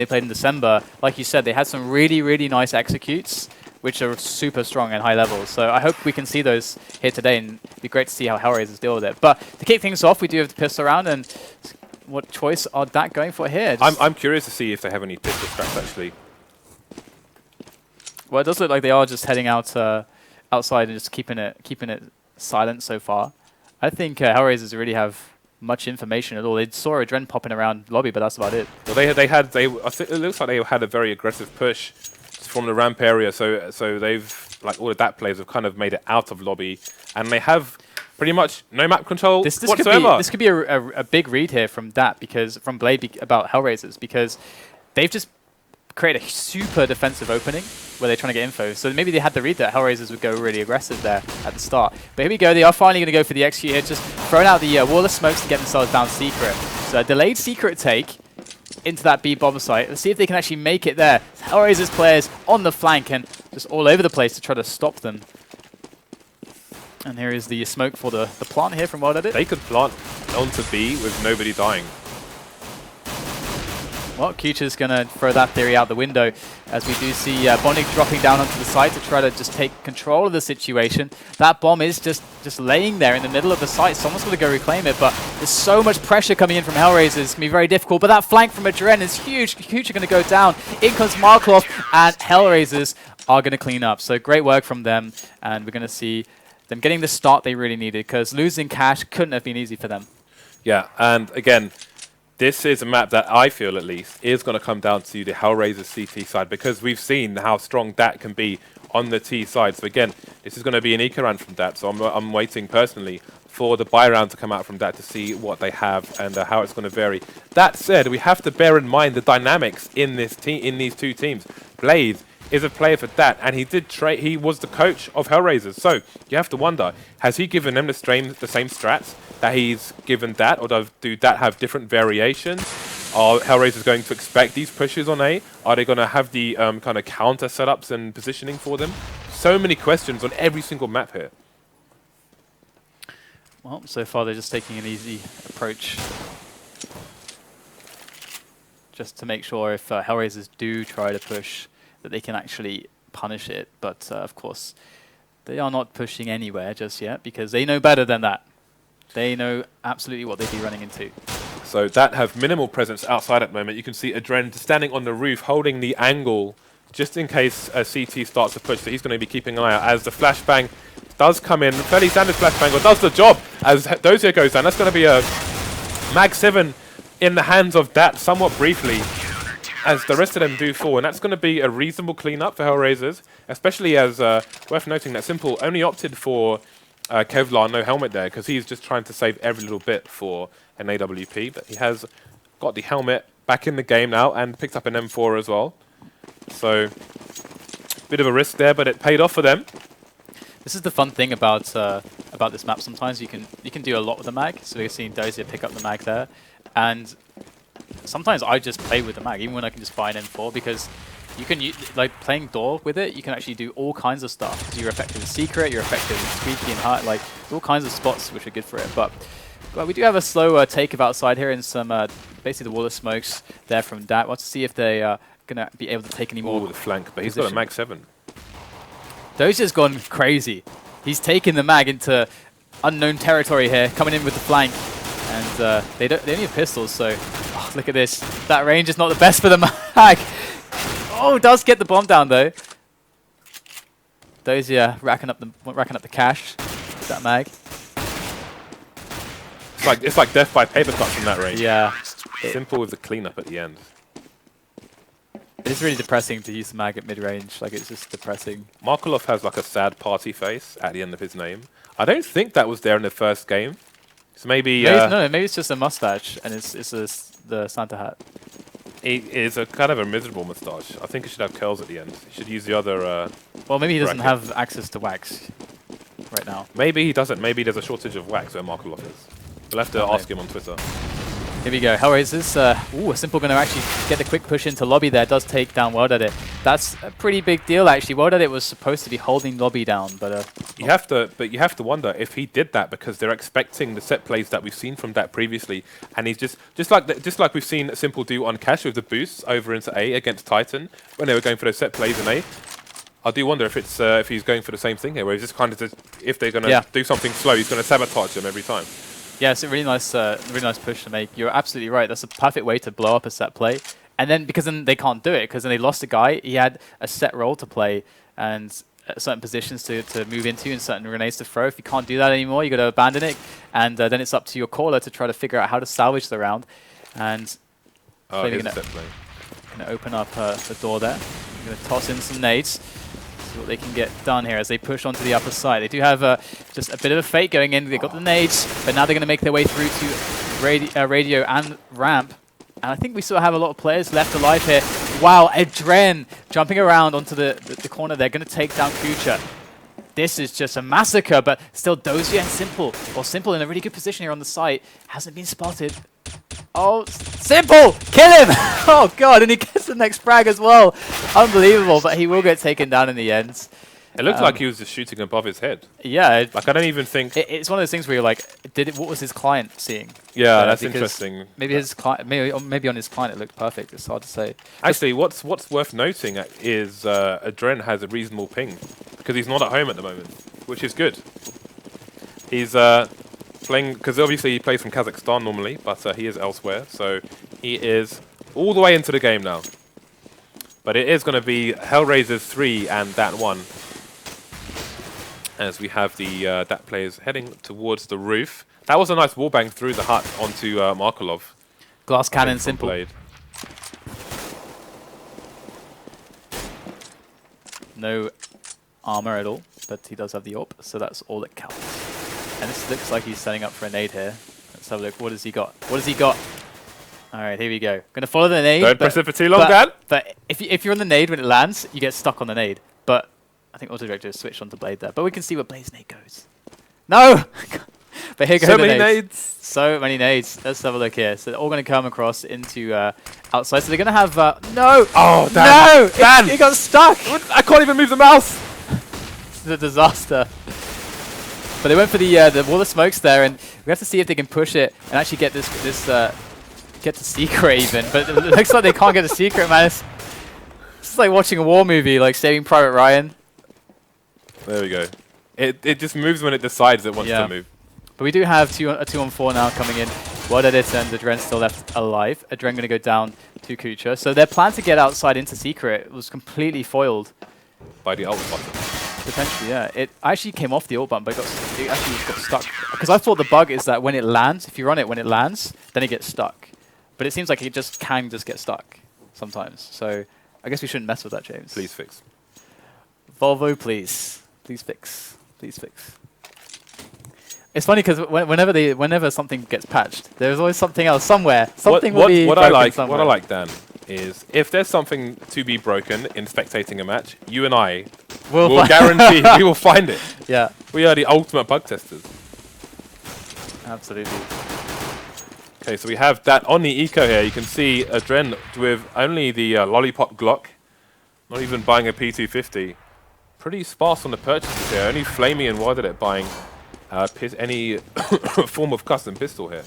they played in December, like you said, they had some really, really nice executes, which are super strong and high levels. So I hope we can see those here today, and it'd be great to see how HellRaisers deal with it. But to kick things off, we do have the pistol round, and what choice are dAt going for here? I'm curious to see if they have any pistol straps, actually. Well, it does look like they are just heading out outside and just keeping it silent so far. I think HellRaisers really have much information at all. They saw Adren popping around lobby, but that's about it. Well, I think it looks like they had a very aggressive push from the ramp area, so they've, like all the dAt players have kind of made it out of lobby, and they have pretty much no map control whatsoever. This could be a big read here from dAt, from Blade about HellRaisers, because they've just created a super defensive opening where they're trying to get info. So maybe they had the read that HellRaisers would go really aggressive there at the start. But here we go, they are finally going to go for the execute here, just throwing out the wall of smokes to get themselves down secret. So a delayed secret take into that B bomb site. Let's see if they can actually make it there. HellRaisers players on the flank and just all over the place to try to stop them. And here is the smoke for the plant here from dAt. They could plant onto B with nobody dying. Well, Kucha's going to throw that theory out the window, as we do see Bonnig dropping down onto the site to try to just take control of the situation. That bomb is just laying there in the middle of the site. Someone's going to go reclaim it, but there's so much pressure coming in from HellRaisers. It's going to be very difficult, but that flank from Adren is huge. Kucha going to go down. In comes Markloff, and HellRaisers are going to clean up. So great work from them, and we're going to see them getting the start they really needed, because losing cash couldn't have been easy for them. Yeah, and again, this is a map that I feel, at least, is going to come down to the HellRaisers CT side, because we've seen how strong dAt can be on the T side. So again, this is going to be an eco round from dAt, so I'm waiting personally for the buy round to come out from dAt to see what they have and how it's going to vary. That said, we have to bear in mind the dynamics in this in these two teams. Blade is a player for dAt, and he was the coach of HellRaisers. So you have to wonder, has he given them the same strats that he's given dAt, or do dAt have different variations? Are HellRaisers going to expect these pushes on A? Are they going to have the kind of counter setups and positioning for them? So many questions on every single map here. Well, so far they're just taking an easy approach, just to make sure if HellRaisers do try to push, that they can actually punish it. But of course, they are not pushing anywhere just yet, because they know better than that. They know absolutely what they'd be running into. So dAt have minimal presence outside at the moment. You can see Adren standing on the roof, holding the angle, just in case a CT starts to push. So he's going to be keeping an eye out as the flashbang does come in. Fairly standard flashbang, but does the job as Dozier goes down. That's going to be a Mag 7 in the hands of dAt somewhat briefly, as the rest of them do fall. And that's going to be a reasonable cleanup for HellRaisers, especially as worth noting that Simple only opted for Kevlar, no helmet there, because he's just trying to save every little bit for an AWP, but he has got the helmet back in the game now and picked up an M4 as well. So, bit of a risk there, but it paid off for them. This is the fun thing about this map. Sometimes you can do a lot with the mag. So we've seen Dozier pick up the mag there, and sometimes I just play with the mag, even when I can just buy an M4, because you can like playing door with it. You can actually do all kinds of stuff. Because you're effective in secret, you're effective in squeaky and hard, like all kinds of spots which are good for it. But we do have a slow take of outside here, and some basically the wall of smokes there from dAt. Want to see if they are gonna be able to take any more. Ooh, the flank, but he's got a Mag 7. Dozier's gone crazy. He's taken the mag into unknown territory here, coming in with the flank, and they only have pistols. So look at this. That range is not the best for the mag. Oh, does get the bomb down though. Dozier racking up the cash with that mag. It's like death by paper cuts from that range. Yeah. Simple with the cleanup at the end. It's really depressing to use the mag at mid-range. Like, it's just depressing. Markloff has like a sad party face at the end of his name. I don't think that was there in the first game. So maybe maybe it's just a mustache and it's the Santa hat. It is a kind of a miserable moustache. I think it should have curls at the end. He should use the other. Well, maybe he doesn't have access to wax right now. Maybe he doesn't. Maybe there's a shortage of wax where Markloff is. We'll have to ask him on Twitter. Here we go. HellRaisers. Ooh, Simple going to actually get the quick push into lobby there. Does take down dAt. That's a pretty big deal, actually. dAt was supposed to be holding lobby down, but you have to wonder if he did that because they're expecting the set plays that we've seen from dAt previously, and he's just like we've seen Simple do on Cash with the boosts over into A against Titan when they were going for those set plays in A. I do wonder if it's if he's going for the same thing here, where he's just kind of if they're going to do something slow, he's going to sabotage them every time. Yeah, it's a really nice push to make. You're absolutely right. That's a perfect way to blow up a set play. And then, because then they can't do it, because then they lost a guy. He had a set role to play and certain positions to move into and certain grenades to throw. If you can't do that anymore, you got to abandon it. And then it's up to your caller to try to figure out how to salvage the round. And they're going to open up the door there. They're going to toss in some nades. See what they can get done here as they push onto the upper side. They do have just a bit of a fake going in. They've got the nades, but now they're going to make their way through to radio and ramp. And I think we still have a lot of players left alive here. Wow, Adren jumping around onto the corner. They're going to take down Kucha. This is just a massacre, but still Dozier and Simple. Well, Simple in a really good position here on the site. Hasn't been spotted. Oh, Simple! Kill him! Oh, God, and he gets the next frag as well. Unbelievable, but he will get taken down in the end. It looked like he was just shooting above his head. Yeah. Like, I don't even think... It's one of those things where you're like, what was his client seeing? Yeah, that's interesting. Maybe his client, maybe on his client it looked perfect. It's hard to say. Actually, what's worth noting is Adren has a reasonable ping because he's not at home at the moment, which is good. He's playing, because obviously he plays from Kazakhstan normally, but he is elsewhere, so he is all the way into the game now. But it is going to be HellRaisers 3 and dAt 1. As we have the dAt players heading towards the roof. That was a nice wallbang through the hut onto Markelov. Glass cannon, Simple. Blade. No armor at all, but he does have the AWP, so that's all that counts. And this looks like he's setting up for a nade here. Let's have a look. What has he got? What has he got? All right, here we go. Going to follow the nade. Don't press it for too long, Dan. But if you're on the nade when it lands, you get stuck on the nade. But I think Auto Director has switched onto Blade there. But we can see where Blade's nade goes. No! But here goes so many nades. So many nades. Let's have a look here. So they're all going to come across into outside. So they're going to have... no! Oh, Dan! No! Dan! It got stuck! I can't even move the mouse! It's a disaster. But they went for the wall of smokes there, and we have to see if they can push it and actually get get to secret even. But it looks like they can't get a secret, man. It's like watching a war movie, like Saving Private Ryan. There we go. It just moves when it decides it wants to move. But we do have a 2-on-4 now coming in. dAt and Adren still left alive. Adren going to go down to Kucha. So their plan to get outside into secret was completely foiled. By the ult button. Potentially, yeah. It actually came off the ult button, but it actually got stuck. Because I thought the bug is that when it lands, if you run it when it lands, then it gets stuck. But it seems like it can just get stuck sometimes. So I guess we shouldn't mess with that, James. Please fix. Volvo, please. Please fix. Please fix. It's funny because whenever something gets patched, there's always something else somewhere. Something will be broken somewhere. What I like, Dan, is if there's something to be broken in spectating a match, you and I will guarantee we will find it. Yeah. We are the ultimate bug testers. Absolutely. Okay, so we have that on the eco here. You can see Adren with only the Lollipop Glock, not even buying a P250. Pretty sparse on the purchases here. Only Flamey and dAt buying any form of custom pistol here.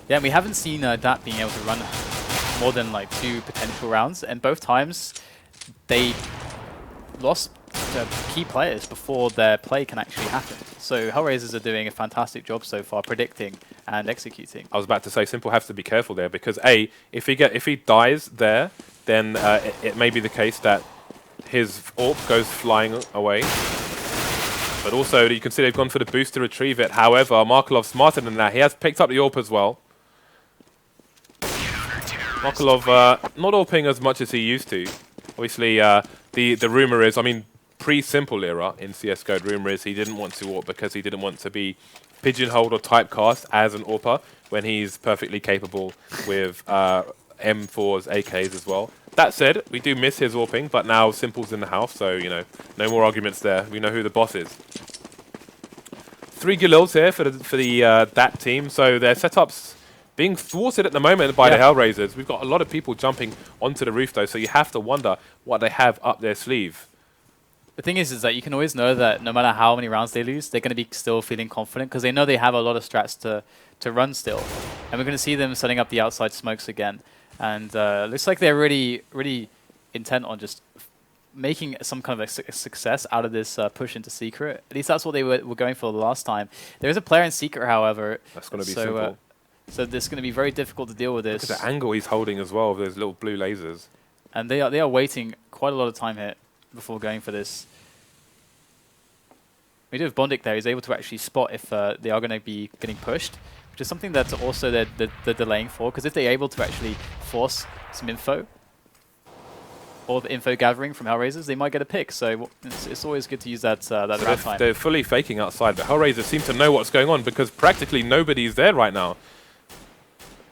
Yeah, and we haven't seen dAt being able to run more than like 2 potential rounds, and both times they lost key players before their play can actually happen. So HellRaisers are doing a fantastic job so far predicting and executing. I was about to say Simple has to be careful there because if he dies there, then it may be the case that his AWP goes flying away. But also, you can see they've gone for the boost to retrieve it. However, Markelov's smarter than that. He has picked up the AWP as well. Markelov not AWPing as much as he used to. Obviously, the rumor is, I mean, pre-Simple era in CSGO, the rumor is he didn't want to AWP because he didn't want to be pigeonholed or typecast as an AWPer when he's perfectly capable with M4s, AKs as well. That said, we do miss his AWPing, but now Simple's in the house, so, you know, no more arguments there. We know who the boss is. 3 Galils here for the dAt team, so their setup's being thwarted at the moment by the HellRaisers. We've got a lot of people jumping onto the roof, though, so you have to wonder what they have up their sleeve. The thing is that you can always know that no matter how many rounds they lose, they're going to be still feeling confident because they know they have a lot of strats to run still. And we're going to see them setting up the outside smokes again. And looks like they're really intent on just making some kind of a success out of this push into Secret. At least that's what they were going for the last time. There is a player in Secret, however. That's going to be simple. So this is going to be very difficult to deal with this. Look at the angle he's holding as well, with those little blue lasers. And they are waiting quite a lot of time here before going for this. We do have Bondic there. He's able to actually spot if they are going to be getting pushed, which is something that's also they're delaying for, because if they're able to actually force some info or the info gathering from HellRaisers, they might get a pick. So it's always good to use that round time. They're fully faking outside, but HellRaisers seem to know what's going on because practically nobody's there right now.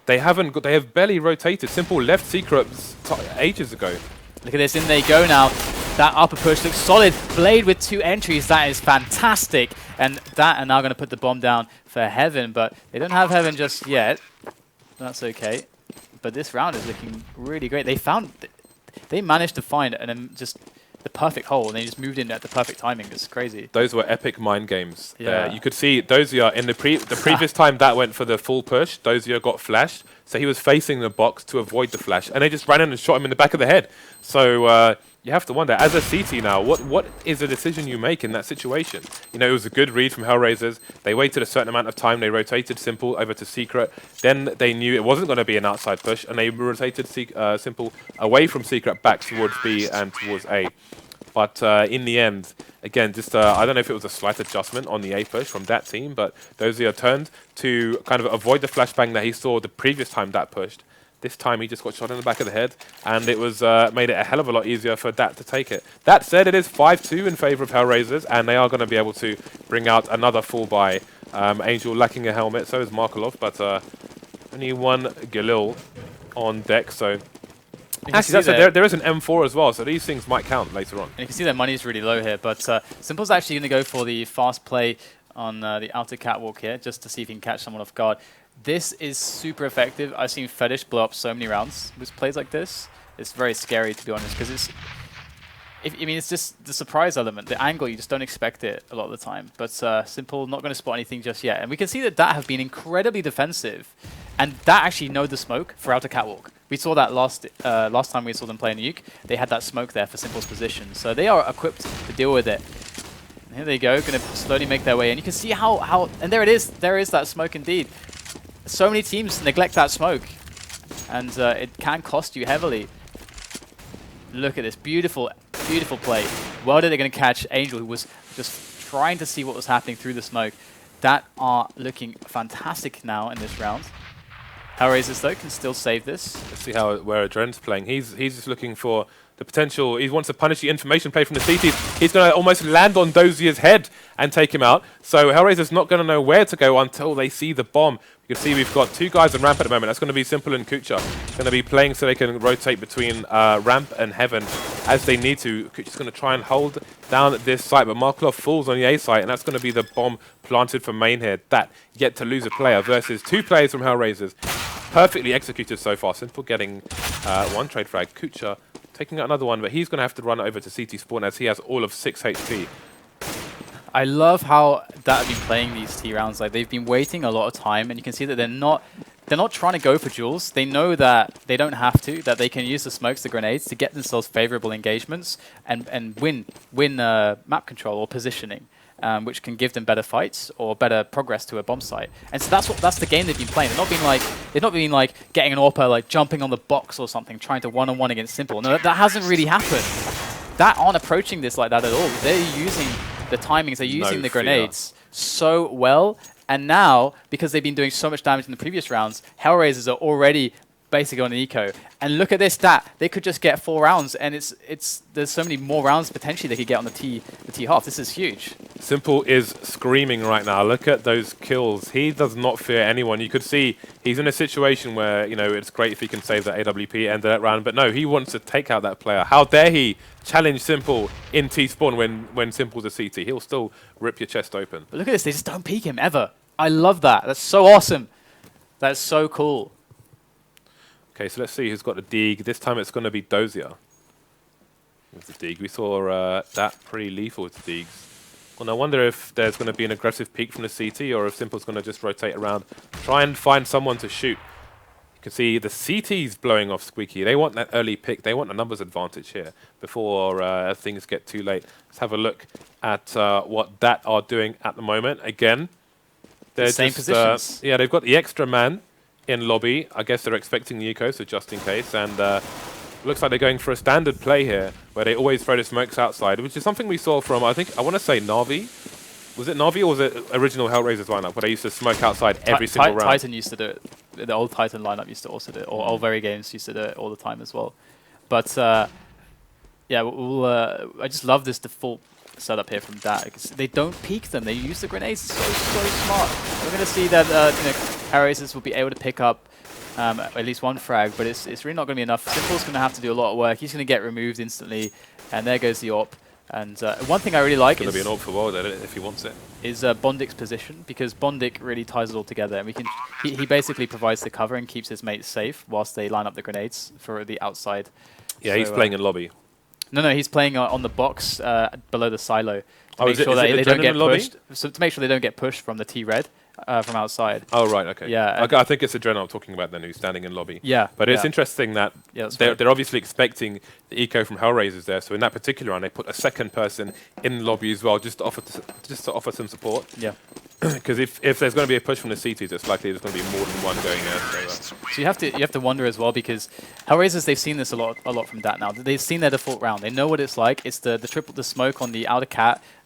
They have barely rotated. Simple left Secrets ages ago. Look at this, in they go now. That upper push looks solid. Blade with 2 entries, that is fantastic. And that are now going to put the bomb down for Heaven, but they don't have Heaven just yet. That's okay. But this round is looking really great. They managed to find just the perfect hole, and they just moved in at the perfect timing. It's crazy. Those were epic mind games. Yeah. You could see Dozier in the previous time that went for the full push, Dozier got flashed, so he was facing the box to avoid the flash, and they just ran in and shot him in the back of the head. So you have to wonder, as a CT now, what is the decision you make in that situation? You know, it was a good read from HellRaisers. They waited a certain amount of time. They rotated Simple over to Secret. Then they knew it wasn't going to be an outside push, and they rotated Simple away from Secret back towards B and towards A. But in the end, again, just I don't know if it was a slight adjustment on the A push from that team, but Dozier turned to kind of avoid the flashbang that he saw the previous time that pushed. This time he just got shot in the back of the head, and it was made it a hell of a lot easier for dAt to take it. That said, it is 5-2 in favor of HellRaisers, and they are going to be able to bring out another full buy. Angel lacking a helmet, so is Markelov, but only one Galil on deck, so... Actually, there is an M4 as well, so these things might count later on. And you can see their money is really low here, but Simple's actually going to go for the fast play on the outer catwalk here, just to see if he can catch someone off guard. This is super effective. I've seen Fetish blow up so many rounds with plays like this. It's very scary, to be honest, because it's just the surprise element, the angle. You just don't expect it a lot of the time. But Simple not going to spot anything just yet, and we can see that dAt have been incredibly defensive, and dAt actually know the smoke for outer catwalk. We saw that last time we saw them play in Nuke. They had that smoke there for Simple's position, so they are equipped to deal with it. And here they go, going to slowly make their way, and you can see how and there it is. There is that smoke indeed. So many teams neglect that smoke, and it can cost you heavily. Look at this beautiful, beautiful play. Well, they're going to catch Angel, who was just trying to see what was happening through the smoke. That are looking fantastic now in this round. HellRaisers, though, can still save this. Let's see where Adren's playing. He's just looking for the potential. He wants to punish the information play from the CTs. He's going to almost land on Dozier's head and take him out. So HellRaisers not going to know where to go until they see the bomb. You can see we've got 2 guys on ramp at the moment. That's going to be Simple and Kucha. Going to be playing so they can rotate between ramp and Heaven as they need to. Kucha's going to try and hold down this site, but Markelov falls on the A site, and that's going to be the bomb planted for main here. That yet to lose a player versus 2 players from HellRaisers. Perfectly executed so far. Simple getting 1 trade frag. Kucha taking out another one, but he's going to have to run over to CT spawn as he has all of 6 HP. I love how dAt have been playing these T rounds. Like, they've been waiting a lot of time, and you can see that they're not trying to go for duels. They know that they don't have to, that they can use the smokes, the grenades, to get themselves favorable engagements and win map control or positioning, which can give them better fights or better progress to a bomb site. And so that's the game they've been playing. They're not being like getting an AWPer, like jumping on the box or something, trying to one-on-one against Simple. No, that hasn't really happened. dAt aren't approaching this like that at all. They're using the timings, they're using the grenades so well, and now, because they've been doing so much damage in the previous rounds, HellRaisers are already basically on an eco. And look at this dAt, they could just get 4 rounds, and there's so many more rounds potentially they could get on the T half. This is huge. Simple is screaming right now. Look at those kills. He does not fear anyone. You could see he's in a situation where, you know, it's great if he can save that AWP end of that round, but no, he wants to take out that player. How dare he challenge Simple in T-spawn when Simple's a CT. He'll still rip your chest open. But look at this, they just don't peek him ever. I love that. That's so awesome. That's so cool. Okay, so let's see who's got the dig. This time it's going to be dOzia with the dig. We saw that pretty lethal with the digs. Well, I wonder if there's going to be an aggressive peek from the CT or if Simple's going to just rotate around, try and find someone to shoot. You can see the CT's blowing off Squeaky. They want that early pick. They want a numbers advantage here before things get too late. Let's have a look at what dAt are doing at the moment. Again, they're The same positions. Yeah, they've got the extra man in lobby. I guess they're expecting the eco, so just in case. And looks like they're going for a standard play here, where they always throw the smokes outside, which is something we saw from, I want to say Na'Vi. Was it Na'Vi or was it original HellRaisers lineup, where they used to smoke outside every single round? Titan used to do it. The old Titan lineup used to also do it, or All Very Games used to do it all the time as well. But yeah, I just love this default setup here from dAt. They don't peek them. They use the grenades so smart. We're going to see that HellRaisers will be able to pick up at least one frag, but it's really not going to be enough. Simple's going to have to do a lot of work. He's going to get removed instantly, and there goes the AWP. And one thing I really like is going to be an AWP for World Edit if he wants it. Is Bondik's position, because Bondik really ties it all together, and he basically provides the cover and keeps his mates safe whilst they line up the grenades for the outside. Yeah, so, he's playing in lobby. No, he's playing on the box below the silo to make is sure that they don't get lobby? pushed. So to make sure they don't get pushed from the T-red from outside. Oh right, okay. Yeah, I think it's Adrenaline I'm talking about then, who's standing in lobby. Yeah, but it's interesting that they're obviously expecting the eco from HellRaisers there. So in that particular round, they put a second person in lobby as well, just to offer some support. Yeah. Because if there's going to be a push from the CTs, it's likely there's going to be more than one going there. So you have to wonder as well, because HellRaisers, they've seen this a lot from dAt now. They've seen their default round. They know what it's like. It's the smoke on the outer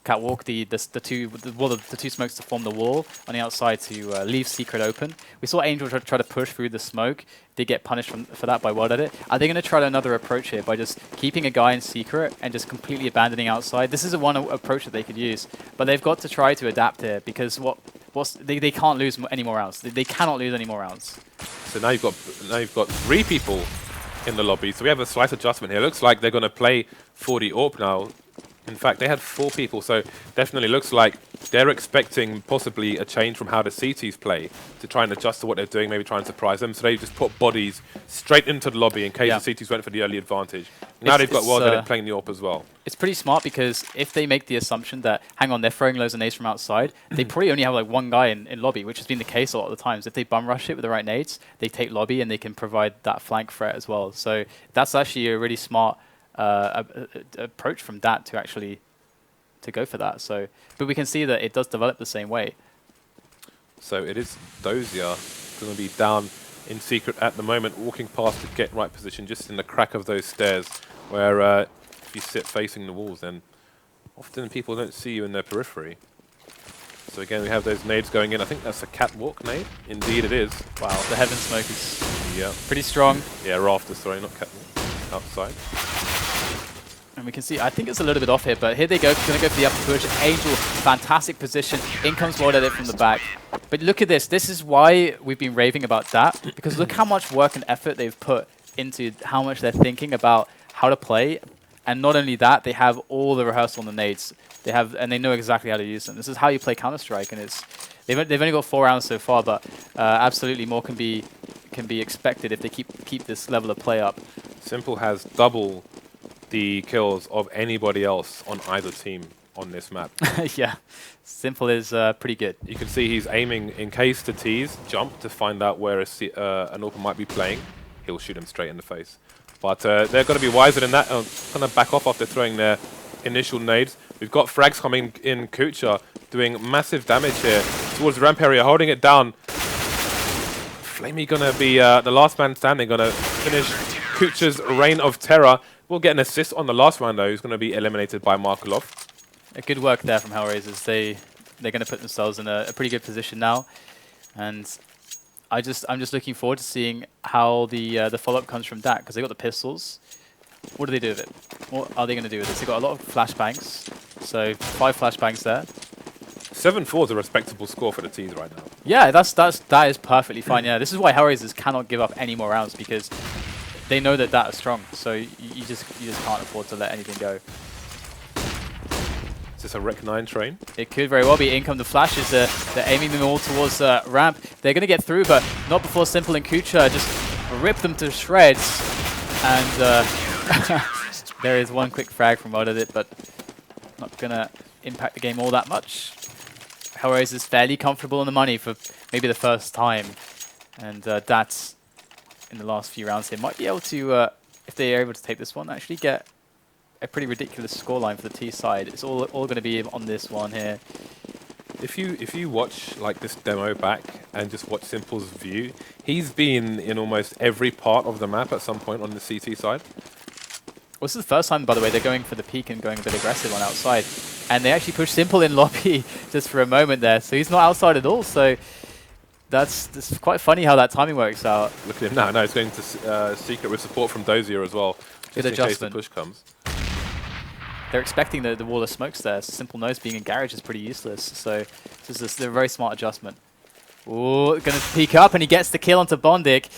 catwalk, the two smokes to form the wall on the outside to leave secret open. We saw Angel try to push through the smoke. They get punished for that by World Edit. Are they going to try another approach here by just keeping a guy in secret and just completely abandoning outside? This is one approach that they could use, but they've got to try to adapt here, because they can't lose any more rounds. They cannot lose any more rounds. So now you've got 3 people in the lobby. So we have a slight adjustment here. Looks like they're going to play for the AWP now. In fact, they had 4 people, so definitely looks like they're expecting possibly a change from how the CTs play to try and adjust to what they're doing, maybe try and surprise them. So they just put bodies straight into the lobby in case the CTs went for the early advantage. Now they've got World Edit playing the AWP as well. It's pretty smart, because if they make the assumption that, hang on, they're throwing loads of nades from outside, they probably only have like one guy in lobby, which has been the case a lot of the times. If they bum rush it with the right nades, they take lobby and they can provide that flank threat as well. So that's actually a really smart approach from dAt to actually go for that. So, but we can see that it does develop the same way. So it is dOzia going to be down in secret at the moment, walking past to get right position, just in the crack of those stairs, where if you sit facing the walls, then often people don't see you in their periphery. So again, we have those nades going in. I think that's a catwalk nade. Indeed it is. Wow, the heaven smoke is pretty strong. Yeah, rafters, sorry, not catwalk. Outside. And we can see, I think it's a little bit off here, but here they go, going to go for the upper push. Angel, fantastic position. In comes World Edit from the back. But look at this. This is why we've been raving about dAt, because look how much work and effort they've put into how much they're thinking about how to play. And not only that, they have all the rehearsal on the nades. And they know exactly how to use them. This is how you play Counter-Strike, and they've only got 4 rounds so far, but absolutely more can be expected if they keep this level of play up. Simple has double the kills of anybody else on either team on this map. Yeah, Simple is pretty good. You can see he's aiming in case the T's jump to find out where an AWP might be playing. He'll shoot him straight in the face. But they're going to be wiser than that. Kind of back off after throwing their initial nades. We've got frags coming in. Kucha doing massive damage here towards the ramp area, holding it down. Flamey going to be the last man standing, going to finish Kucha's reign of terror. We'll get an assist on the last round, though, who's going to be eliminated by Markulov. Good work there from HellRaisers. They're going to put themselves in a pretty good position now. And I'm just looking forward to seeing how the follow-up comes from dAt, because they got the pistols. What do they do with it? What are they going to do with this? They've got a lot of flashbangs. So 5 flashbangs there. 7-4 is a respectable score for the T's right now. Yeah, that is perfectly fine. Yeah, this is why HellRaisers cannot give up any more rounds, because they know that dAt is strong. So you just can't afford to let anything go. It's just a Rec 9 train? It could very well be. In come the flashes. They're aiming them all towards ramp. They're going to get through, but not before Simple and Kucha just rip them to shreds. And there is one quick frag from dAt, but not going to impact the game all that much. HellRaisers is fairly comfortable in the money for maybe the first time. And dAt, in the last few rounds here, might be able to, if they are able to take this one, actually get a pretty ridiculous scoreline for the T side. It's all going to be on this one here. If you watch like this demo back and just watch Simple's view, he's been in almost every part of the map at some point on the CT side. Well, this is the first time, by the way, they're going for the peak and going a bit aggressive on outside. And they actually push Simple in lobby just for a moment there. So he's not outside at all. So that's quite funny how that timing works out. Look at him now. No, he's going to Secret with support from Dozier as well. Good Just in case the adjustment. push comes. They're expecting the wall of smokes there. So Simple knows being in garage is pretty useless. So this is a very smart adjustment. Ooh, going to peek up, and he gets the kill onto Bondic.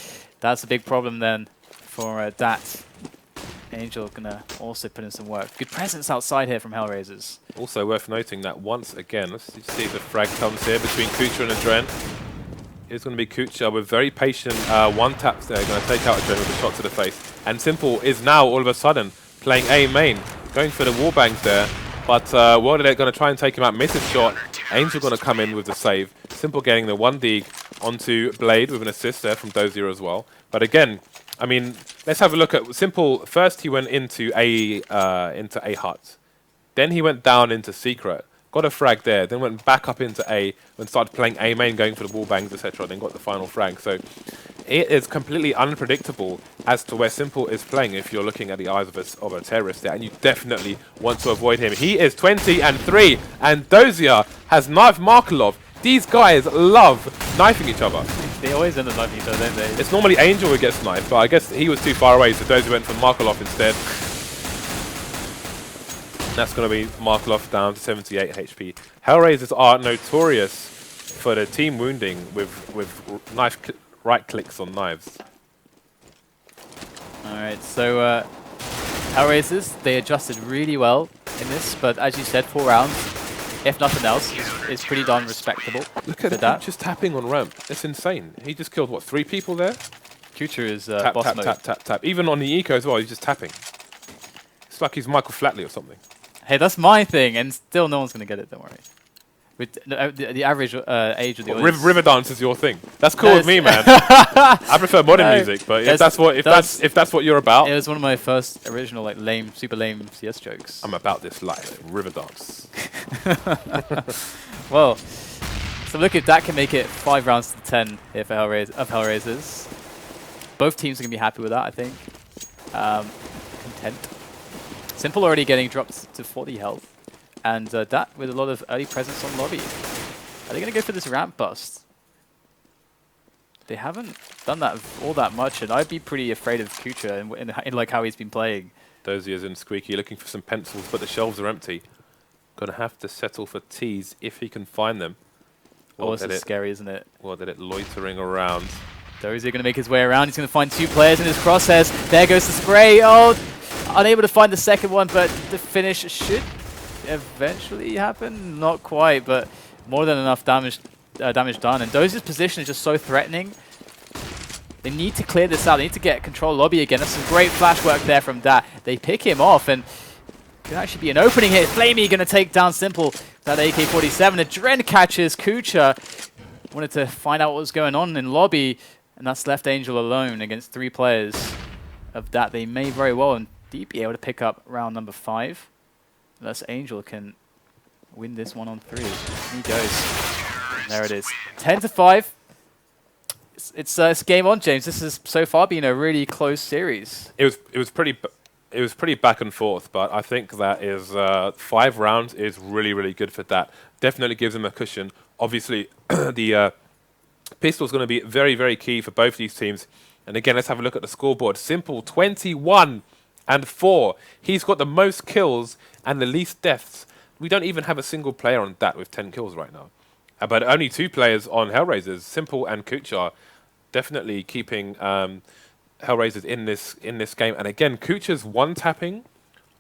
That's a big problem then for dAt. Angel gonna also put in some work. Good presence outside here from HellRaisers. Also worth noting that once again, let's see if the frag comes here between Kucha and Adren. It's going to be Kucha with very patient one taps there, going to take out Adren with a shot to the face. And Simple is now all of a sudden playing A main, going for the wall bangs there. But dAt going to try and take him out, miss his shot. Angel going to come in with the save. Simple getting the 1D onto Blade with an assist there from Dozier as well. But again, I mean, let's have a look at Simple. First, he went into A hut. Then he went down into Secret. Got a frag there. Then went back up into A and started playing A main, going for the wall bangs, etc. Then got the final frag. So it is completely unpredictable as to where Simple is playing if you're looking at the eyes of a terrorist there. And you definitely want to avoid him. He is 20-3, and Dozier has knifed Markelov. These guys love knifing each other. They always end up knifing each other, don't they? It's normally Angel who gets knifed, but I guess he was too far away, so Dozier went for Markelov instead. That's going to be Markelov down to 78 HP. HellRaisers are notorious for the team wounding with right clicks on knives. Alright, so HellRaisers, they adjusted really well in this, but as you said, 4 rounds, if nothing else, is pretty darn respectable. Look at that. Just tapping on ramp. It's insane. He just killed, what, 3 people there? Kucha is Tap, boss tap, mode. tap, tap, tap. Even on the eco as well, he's just tapping. It's like he's Michael Flatley or something. Hey, that's my thing, and still no one's going to get it, don't worry. With the average age of the audience. River dance is your thing. That's cool No, with me, man. I prefer modern music, but if that's what you're about, it was one of my first original like super lame CS jokes. I'm about this life. River dance. Well, so look if that can make it 5 rounds to 10 here for HellRaisers. Both teams are going to be happy with that, I think. Content. Simple already getting dropped to 40 health. And dAt with a lot of early presence on lobby. Are they going to go for this ramp bust? They haven't done that all that much, and I'd be pretty afraid of Kucha in like how he's been playing. Dozier's in Squeaky looking for some pencils, but the shelves are empty. Gonna have to settle for T's if he can find them. Oh, this is scary, isn't it? dAt loitering around. Dozier going to make his way around. He's going to find 2 players in his crosshairs. There goes the spray. Oh, unable to find the second one, but the finish should eventually happen. Not quite, but more than enough damage done. And Dozier's position is just so threatening. They need to clear this out. They need to get control lobby again. That's some great flash work there from dAt. They pick him off, and could actually be an opening hit. Flamey going to take down Simple. That AK-47. Adren catches Kucha. Wanted to find out what was going on in lobby, and that's left Angel alone against 3 players of dAt. They may very well indeed be able to pick up round number 5. Unless Angel can win this one on 3. He goes. And there it is. 10-5. It's game on, James. This has so far been a really close series. It was pretty back and forth, but I think that is 5 rounds is really good for dAt. Definitely gives him a cushion. Obviously, the pistol is going to be very key for both these teams. And again, let's have a look at the scoreboard. Simple 21-4. He's got the most kills and the least deaths. We don't even have a single player on dAt with 10 kills right now. But only 2 players on HellRaisers, Simple and Kucha, definitely keeping HellRaisers in this game. And again, Kucha's one-tapping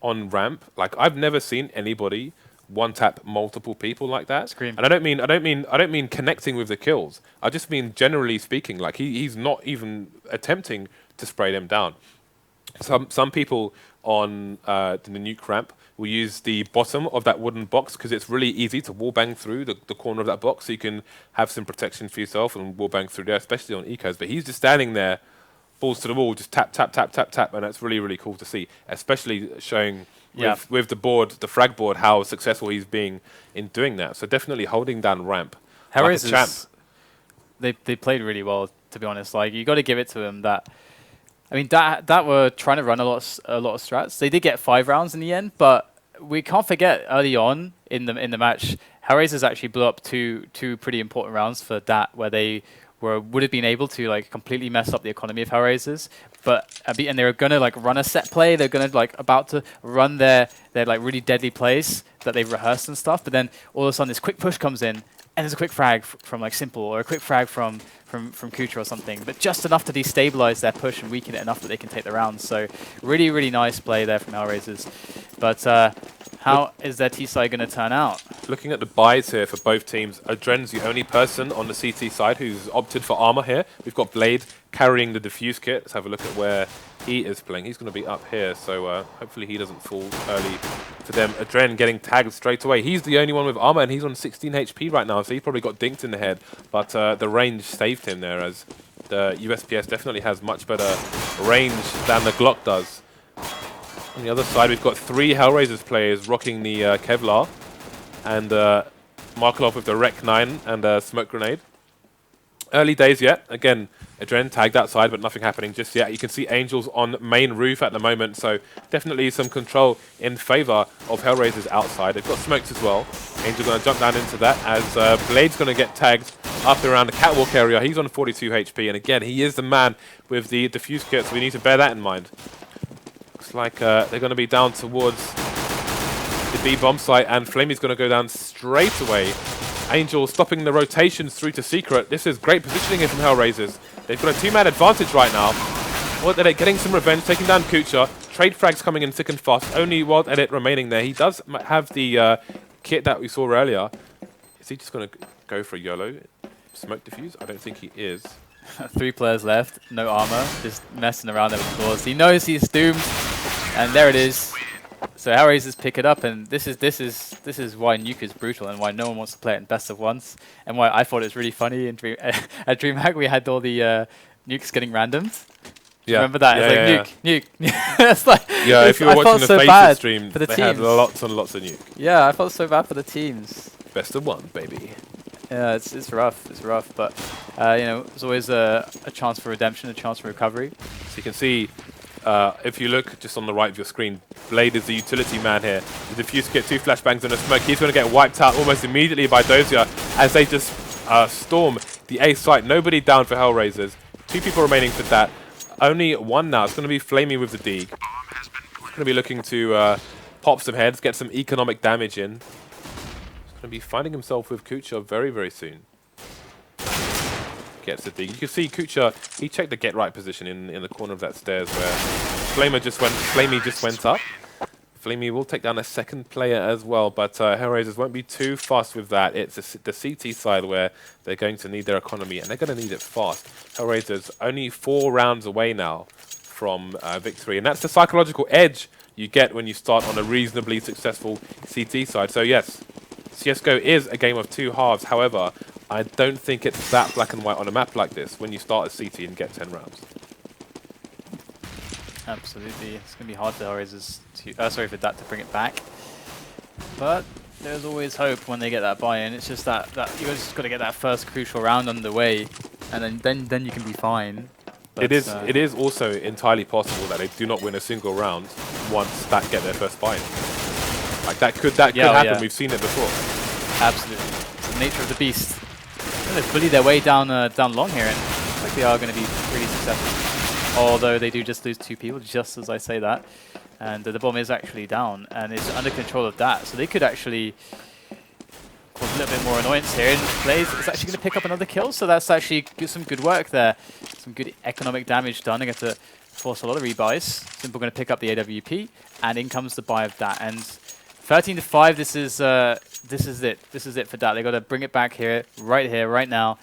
on ramp. Like, I've never seen anybody one tap multiple people like that. Scream. And I don't mean connecting with the kills. I just mean generally speaking, like he's not even attempting to spray them down. Some people on the nuke ramp will use the bottom of that wooden box because it's really easy to wallbang through the corner of that box, so you can have some protection for yourself and wallbang through there, especially on ecos. But he's just standing there, balls to the wall, just tap, tap, tap, tap, tap, and that's really, really cool to see, especially showing with the board, the frag board, how successful he's being in doing that. So definitely holding down ramp. HellRaisers, they played really well, to be honest. Like, you got to give it to them that. I mean, that were trying to run a lot of strats. They did get 5 rounds in the end, but we can't forget early on in the match, HellRaisers actually blew up two pretty important rounds for dAt, where they would have been able to like completely mess up the economy of HellRaisers. But and they were gonna like run a set play. They're gonna like about to run their like really deadly plays that they've rehearsed and stuff. But then all of a sudden, this quick push comes in, and there's a quick frag from like Simple, or a quick frag from Kucha or something, but just enough to destabilize their push and weaken it enough that they can take the rounds. So really, really nice play there from HellRaisers. But how is their T-side going to turn out? Looking at the buys here for both teams, Adren's the only person on the CT side who's opted for armor here. We've got Blade carrying the defuse kit. Let's have a look at where he is playing. He's going to be up here, so hopefully he doesn't fall early for them. Adren getting tagged straight away. He's the only one with armor, and he's on 16 HP right now, so he probably got dinked in the head. But the range saved him there, as the USPS definitely has much better range than the Glock does. On the other side, we've got 3 HellRaisers players rocking the Kevlar, and Markelov with the Rec 9 and Smoke Grenade. Early days yet. Again, Adren tagged outside, but nothing happening just yet. You can see Angels on main roof at the moment, so definitely some control in favor of HellRaisers outside. They've got smokes as well. Angel going to jump down into that, as Blade's going to get tagged up around the catwalk area. He's on 42 HP, and again, he is the man with the defuse kit, so we need to bear that in mind. Looks like they're going to be down towards the B bomb site, and Flamey's going to go down straight away. Angel stopping the rotations through to Secret. This is great positioning here from HellRaisers. They've got a 2-man advantage right now. Wild Edit getting some revenge, taking down Kucha. Trade frags coming in thick and fast. Only Wild Edit remaining there. He does have the kit that we saw earlier. Is he just going to go for YOLO? Smoke defuse? I don't think he is. 3 players left, no armor, just messing around there with claws. He knows he's doomed, and there it is. So HellRaisers pick it up, and this is why Nuke is brutal, and why no one wants to play it in best of ones, and why I thought it was really funny in at DreamHack we had all the nukes getting randomed. Yeah. Remember that? Yeah, it's like nuke. It's like, yeah, if you were watching the FACEIT stream, for the they teams. had lots and lots of nuke. Yeah, I felt so bad for the teams. Best of one, baby. Yeah, it's rough. It's rough, but you know, there's always a chance for redemption, a chance for recovery. So you can see, if you look just on the right of your screen, Blade is the utility man here. The defuse kit, 2 flashbangs and a smoke. He's going to get wiped out almost immediately by Dozier as they just storm the A site. Nobody down for HellRaisers. 2 people remaining for that. Only 1 now. It's going to be Flamey with the Deeg. Going to be looking to pop some heads, get some economic damage in. Going to be finding himself with Kucha very, very soon. Gets the dig. You can see Kucha, he checked the get right position in the corner of that stairs where Flamey just went up. Flamey will take down a second player as well, but HellRaisers won't be too fast with that. It's the CT side where they're going to need their economy, and they're going to need it fast. HellRaisers only 4 rounds away now from victory, and that's the psychological edge you get when you start on a reasonably successful CT side. So yes, CSGO is a game of 2 halves. However, I don't think it's that black and white on a map like this when you start a CT and get 10 rounds. Absolutely. It's going to be hard for HellRaisers to, for dAt to bring it back. But there's always hope when they get that buy-in. It's just that you just got to get that first crucial round underway, and then you can be fine. But it is also entirely possible that they do not win a single round once dAt get their first buy-in. Like that could happen. Yeah. We've seen it before. Absolutely. It's the nature of the beast. They bully their way down long here, and looks like they are going to be really successful. Although they do just lose 2 people, just as I say that. And the bomb is actually down, and it's under control of dAt. So they could actually cause a little bit more annoyance here. And Blaze is actually going to pick up another kill, so that's actually some good work there. Some good economic damage done. They get to force a lot of rebuys. Simple going to pick up the AWP, and in comes the buy of dAt. And 13-5. This is it. This is it for dAt. They got to bring it back here, right now.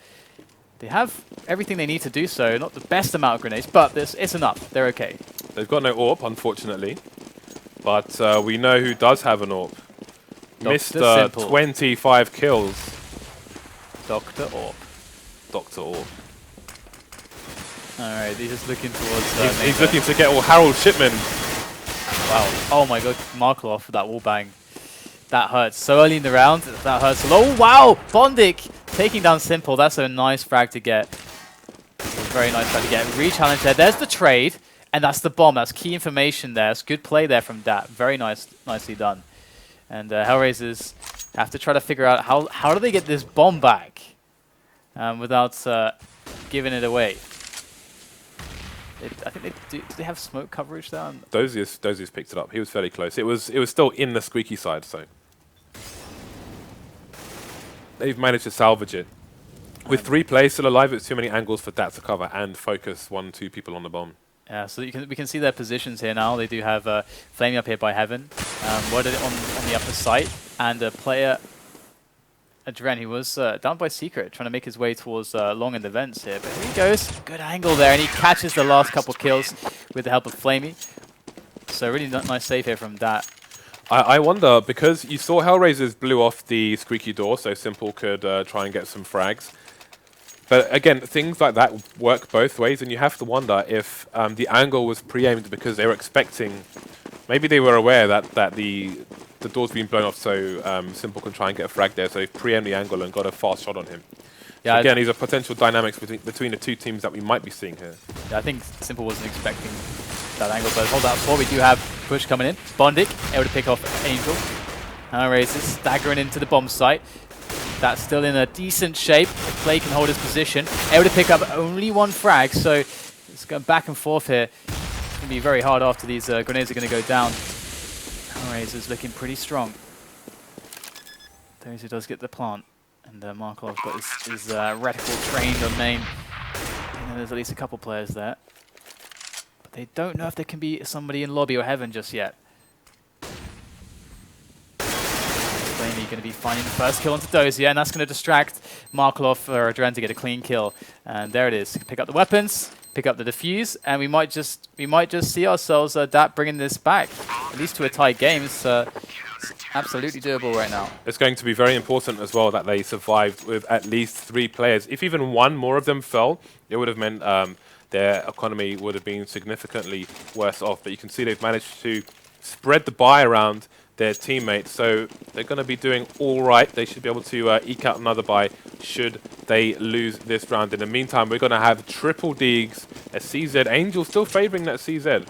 They have everything they need to do so. Not the best amount of grenades, but it's enough. They're okay. They've got no AWP, unfortunately. But we know who does have an AWP. Mr. 25 kills. Dr. AWP. Dr. AWP. Alright, he's just looking towards... he's looking to get all Harold Shipman. Wow. Oh my god, Markloff, that wall bang. That hurts. So early in the round, that hurts a lot. Oh wow! Bondic taking down Simple. That's a nice frag to get. Very nice frag to get. Re-challenge there. There's the trade. And that's the bomb. That's key information there. It's good play there from dAt. Very nicely done. And HellRaisers have to try to figure out how do they get this bomb back without giving it away. I think do they have smoke coverage there? Dozius picked it up. He was fairly close. It was still in the squeaky side, so they've managed to salvage it. With 3 players still alive, it's too many angles for dAt to cover and focus 1-2 people on the bomb. Yeah, so we can see their positions here now. They do have Flaming up here by Heaven, worded on the upper site, and a player, Adren, he was down by Secret, trying to make his way towards long in the vents here. But here he goes, good angle there, and he catches the last couple kills with the help of Flamey. So really nice save here from dAt. I wonder, because you saw HellRaisers blew off the squeaky door, so Simple could try and get some frags. But again, things like that work both ways, and you have to wonder if the angle was pre-aimed because they were expecting, maybe they were aware that the door's been blown off, so Simple can try and get a frag there, so they pre-aimed the angle and got a fast shot on him. Yeah, so again, these are potential dynamics between the two teams that we might be seeing here. Yeah, I think Simple wasn't expecting that angle, but hold out for. We do have push coming in. Bondic able to pick off Angel. HellRaisers staggering into the bomb site. That's still in a decent shape. If Play can hold his position. Able to pick up only 1 frag, so it's going back and forth here. It's going to be very hard after these grenades are going to go down. HellRaisers looking pretty strong. Dozier does get the plant. And Marklov's got his reticle trained on main. And there's at least a couple players there. But they don't know if there can be somebody in lobby or heaven just yet. Going to be finding the first kill onto Dozier, and that's going to distract Markloff or Adren to get a clean kill. And there it is. Pick up the weapons, pick up the defuse, and we might just see ourselves dAt bringing this back, at least to a tight game. It's absolutely doable right now. It's going to be very important as well that they survived with at least 3 players. If even one more of them fell, it would have meant their economy would have been significantly worse off. But you can see they've managed to spread the buy around their teammates, so they're going to be doing all right. They should be able to eke out another buy should they lose this round. In the meantime, we're going to have triple Deegs, a CZ. Angel still favouring that CZ,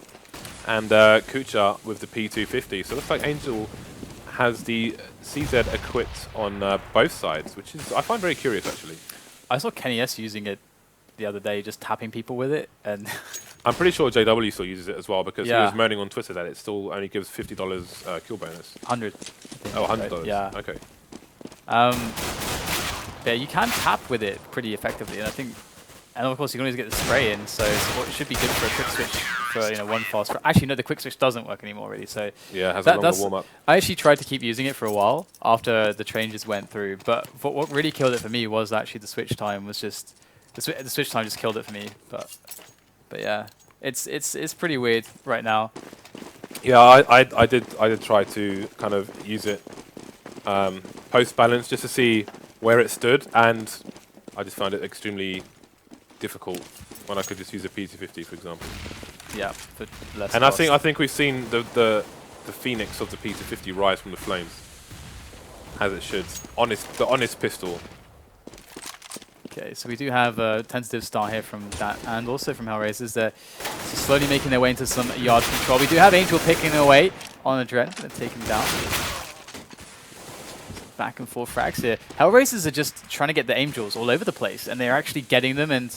and Kucha with the P250. So it looks like Angel has the CZ equipped on both sides, which is I find very curious, actually. I saw Kenny S using it the other day, just tapping people with it, and I'm pretty sure JW still uses it as well, because he was moaning on Twitter that it still only gives $50 kill bonus. 100. Oh, $100. Yeah. Okay. Yeah, you can tap with it pretty effectively, and I think, and of course you can always get the spray in, so it should be good for a quick switch for one fast. Actually, no, the quick switch doesn't work anymore really. So yeah, it has a longer warm up. I actually tried to keep using it for a while after the changes went through, but what really killed it for me was actually the switch time. Was just the switch time just killed it for me. But yeah, it's pretty weird right now. Yeah, I did try to kind of use it post balance just to see where it stood, and I just found it extremely difficult when I could just use a P250, for example. Yeah, for less and cost. I think we've seen the phoenix of the P250 rise from the flames, as it should. The honest pistol. Okay, so we do have a tentative start here from dAt and also from HellRaisers. They're slowly making their way into some yard control. We do have Angel picking away on Adren. Gonna take him down. Back and forth frags here. HellRaisers are just trying to get the Angels all over the place, and they're actually getting them, and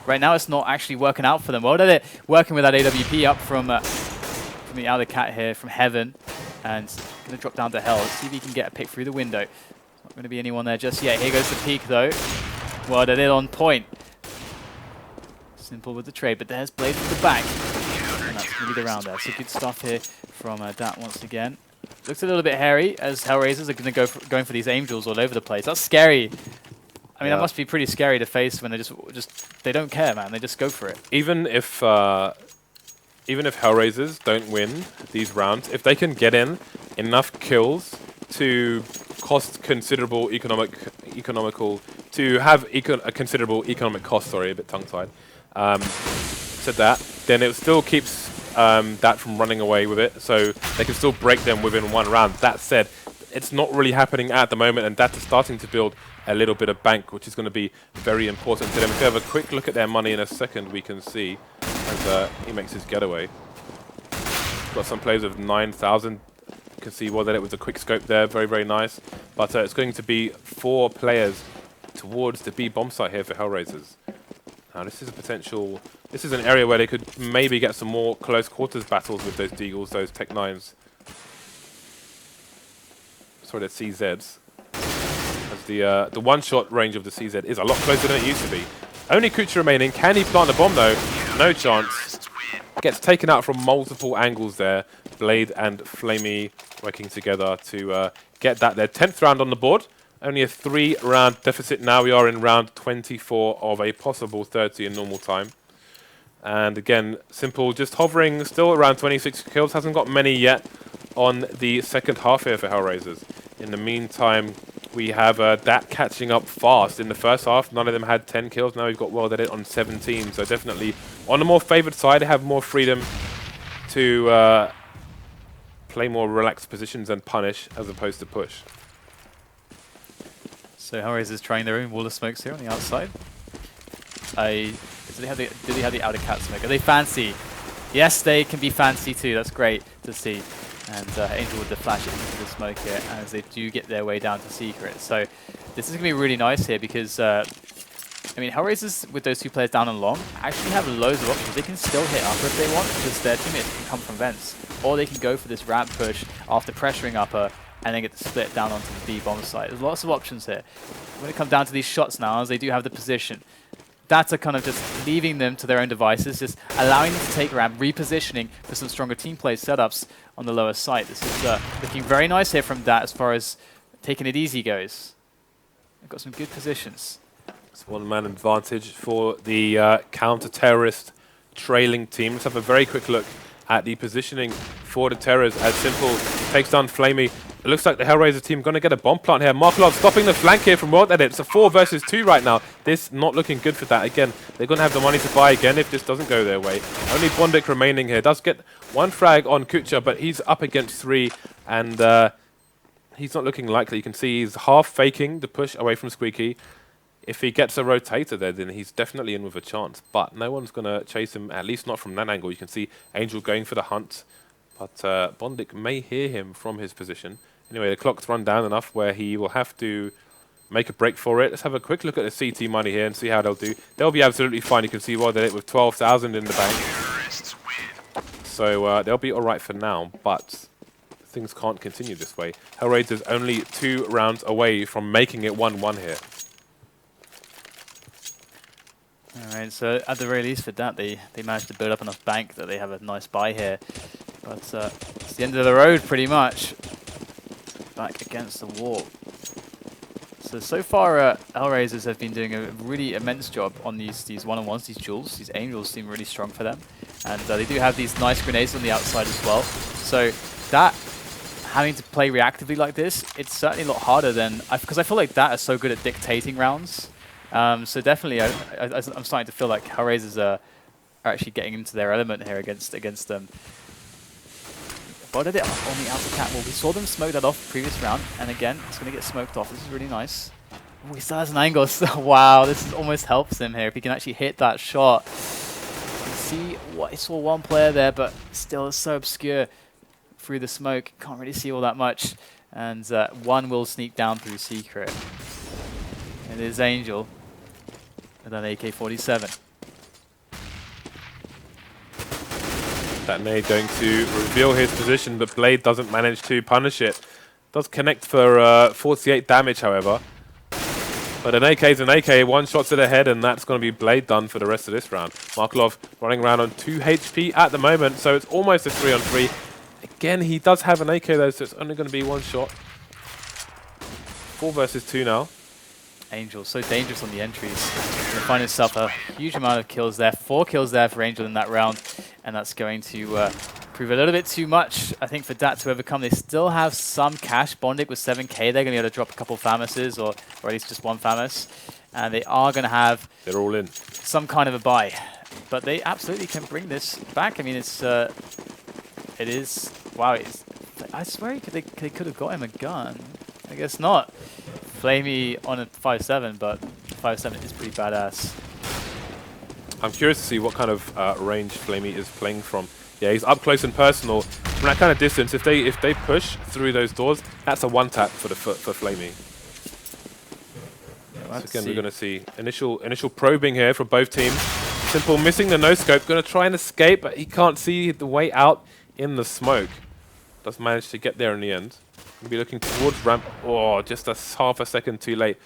right now it's not actually working out for them. Well, they're working with that AWP up from the other cat here from Heaven, and going to drop down to Hell. Let's see if he can get a pick through the window. Not going to be anyone there just yet. Here goes the peek, though. Well, they're on point. Simple with the trade, but there's Blade from the back. And that's going to be the round there. So good stuff here from dAt once again. Looks a little bit hairy as HellRaisers are going to going for these Angels all over the place. That's scary. I mean, that must be pretty scary to face when they they don't care, man. They just go for it. Even if HellRaisers don't win these rounds, if they can get in enough kills to cost considerable economical to have a considerable economic cost. Sorry, a bit tongue-tied. Said that, then it still keeps dAt from running away with it, so they can still break them within one round. That said, it's not really happening at the moment, and dAt is starting to build a little bit of bank, which is going to be very important to them. If we have a quick look at their money in a second, we can see as he makes his getaway. Got some players of 9,000. You can see that it was a quick scope there, very, very nice. But it's going to be 4 players towards the B bomb site here for HellRaisers. Now this is a potential. This is an area where they could maybe get some more close quarters battles with those Deagles, those Tech 9s. Sorry, the CZs. As the one-shot range of the CZ is a lot closer than it used to be. Only Kucha remaining. Can he plant the bomb though? No chance. Gets taken out from multiple angles there. Blade and Flamey working together to get that their 10th round on the board. Only a 3-round deficit now. We are in round 24 of a possible 30 in normal time. And again, Simple just hovering still around 26 kills. Hasn't got many yet on the second half here for HellRaisers. In the meantime, we have dAt catching up fast. In the first half, none of them had 10 kills. Now we've got dAt on 17. So definitely on the more favoured side, they have more freedom to play more relaxed positions and punish as opposed to push. So HellRaisers trying their own wall of smokes here on the outside. Do they have the outer cat smoke? Are they fancy? Yes, they can be fancy too. That's great to see. And Angel with the flash into the smoke here as they do get their way down to Secret. So this is going to be really nice here because, I mean, HellRaisers with those 2 players down and long actually have loads of options. They can still hit upper if they want because their teammates can come from vents. Or they can go for this ramp push after pressuring upper and then get the split down onto the B bomb site. There's lots of options here. When it comes down to these shots now, as they do have the position, dAt are kind of just leaving them to their own devices, just allowing them to take ramp, repositioning for some stronger team play setups on the lower site. This is looking very nice here from dAt as far as taking it easy goes. They've got some good positions. It's one-man advantage for the counter-terrorist trailing team. Let's have a very quick look at the positioning for the Terrors as Simple takes down Flamey. It looks like the HellRaiser team going to get a bomb plant here. Markelov stopping the flank here from dAt. It's a 4 versus 2 right now. This not looking good for that. Again, they're going to have the money to buy again if this doesn't go their way. Only Bondik remaining here. Does get 1 frag on Kucha, but he's up against 3, and he's not looking likely. You can see he's half faking the push away from Squeaky. If he gets a rotator there, then he's definitely in with a chance. But no one's going to chase him, at least not from that angle. You can see Angel going for the hunt. But Bondik may hear him from his position. Anyway, the clock's run down enough where he will have to make a break for it. Let's have a quick look at the CT money here and see how they'll do. They'll be absolutely fine. You can see dAt with 12,000 in the bank. So they'll be all right for now, but things can't continue this way. HellRaisers only 2 rounds away from making it 1-1 here. Alright, so at the very least for dAt, they managed to build up enough bank that they have a nice buy here. But it's the end of the road pretty much. Back against the wall. So far, HellRaisers have been doing a really immense job on these one-on-ones, these duels. These Angels seem really strong for them. And they do have these nice grenades on the outside as well. So dAt having to play reactively like this, it's certainly a lot harder than... Because I feel like dAt is so good at dictating rounds. So definitely, I'm starting to feel like HellRaisers are actually getting into their element here against them. Did it on the outer cat wall. We saw them smoke that off previous round, and again, it's going to get smoked off. This is really nice. Oh, he still has an angle. Wow, this almost helps him here if he can actually hit that shot. You can see what I saw one player there, but still so obscure through the smoke. Can't really see all that much. And 1 will sneak down through Secret. It is Angel with an AK-47. That nade going to reveal his position, but Blade doesn't manage to punish it. Does connect for 48 damage, however. But an AK is an AK, 1 shot to the head, and that's going to be Blade done for the rest of this round. Markelov running around on 2 HP at the moment, so it's almost a 3-on-3. Again, he does have an AK though, so it's only going to be one shot. 4 versus 2 now. Angel, so dangerous on the entries. Going to find himself a huge amount of kills there. 4 kills there for Angel in that round. And that's going to prove a little bit too much, I think, for dAt to overcome. They still have some cash. Bondic with 7k. They're going to be able to drop a couple Famouses, or at least just one Famous. And they are going to have... They're all in. Some kind of a buy. But they absolutely can bring this back. I mean, it's... it is... Wow, it's... I swear they could have got him a gun. I guess not. Flamey on a 5-7, but 5-7 is pretty badass. I'm curious to see what kind of range Flamey is playing from. Yeah, he's up close and personal. From that kind of distance, if they push through those doors, that's a one-tap for Flamey. Yeah, so again, we're going to see initial probing here from both teams. Simple missing the no-scope, going to try and escape, but he can't see the way out in the smoke. Does manage to get there in the end. We'll be looking towards ramp. Oh, just a half a second too late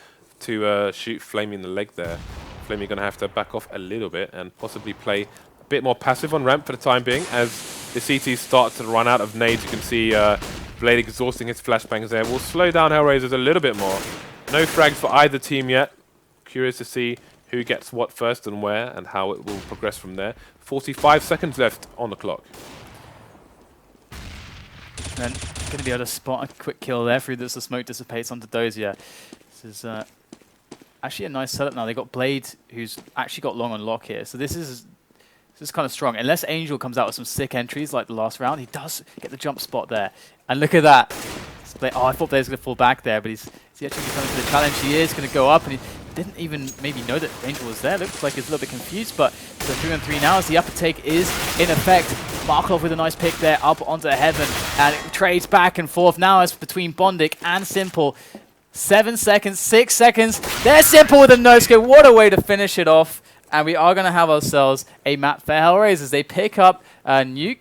to shoot Flamey in the leg there. Flamey going to have to back off a little bit and possibly play a bit more passive on ramp for the time being. As the CT start to run out of nades, you can see Blade exhausting his flashbangs there. We'll slow down HellRaisers a little bit more. No frags for either team yet. Curious to see who gets what first and where and how it will progress from there. 45 seconds left on the clock. And going to be able to spot a quick kill there through this. The smoke dissipates onto Dozier. This is actually a nice setup now. They got Blade, who's actually got long on lock here. So this is kind of strong. Unless Angel comes out with some sick entries like the last round, he does get the jump spot there. And look at that. Oh, I thought Blade was going to fall back there, but he's actually coming to the challenge. He is going to go up, and he didn't even maybe know that Angel was there. Looks like he's a little bit confused, but the 3-on-3 now as the upper take is in effect. Markov with a nice pick there up onto Heaven, and it trades back and forth. Now it's between Bondic and Simple. 7 seconds, 6 seconds. There's Simple with a no-scope. What a way to finish it off. And we are going to have ourselves a map for HellRaisers. They pick up Nuke.